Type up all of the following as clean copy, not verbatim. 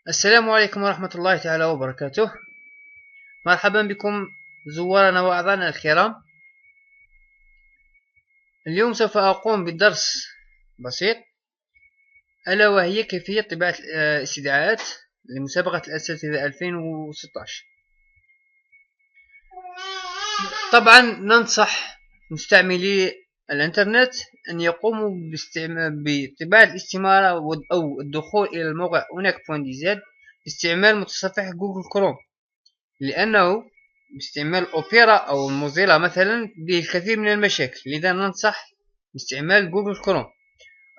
السلام عليكم ورحمة الله تعالى وبركاته. مرحبا بكم زوارنا وأعضانا الكرام. اليوم سوف أقوم بدرس بسيط، ألا وهي كيفية طباعة استدعاءات لمسابقة الأساتذة 2016. طبعا ننصح مستعملي الانترنت أن يقوموا بطباعة الاستمارة أو الدخول إلى الموقع هناك.dz باستعمال متصفح جوجل كروم، لأنه باستعمال أوبيرا أو موزيلا مثلا به الكثير من المشاكل، لذا ننصح باستعمال جوجل كروم.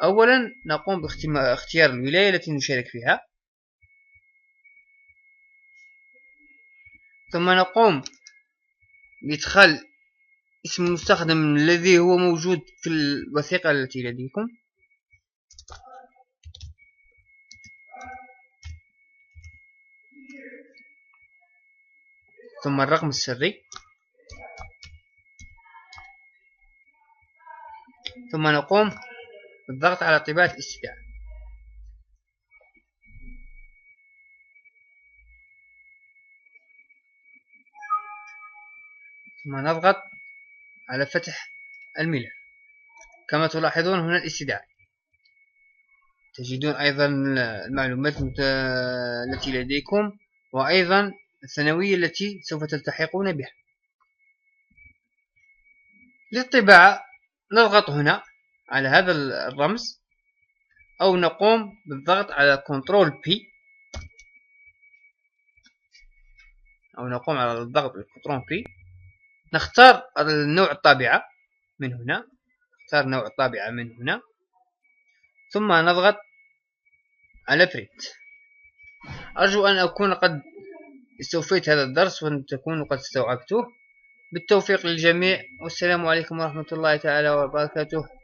أولا نقوم باختيار الولاية التي نشارك فيها، ثم نقوم بإدخال اسم المستخدم الذي هو موجود في الوثيقة التي لديكم، ثم الرقم السري، ثم نقوم بالضغط على طباعة الاستدعاء. ثم نضغط على فتح الملف. كما تلاحظون هنا الاستدعاء، تجدون أيضا المعلومات التي لديكم، وأيضا الثانوية التي سوف تلتحقون بها. للطباعة نضغط هنا على هذا الرمز، أو نقوم بالضغط على كنترول بي، نختار نوع الطابعة من هنا، ثم نضغط على برينت. أرجو أن أكون قد استوفيت هذا الدرس وأن تكونوا قد استوعبتوه. بالتوفيق للجميع، والسلام عليكم ورحمة الله تعالى وبركاته.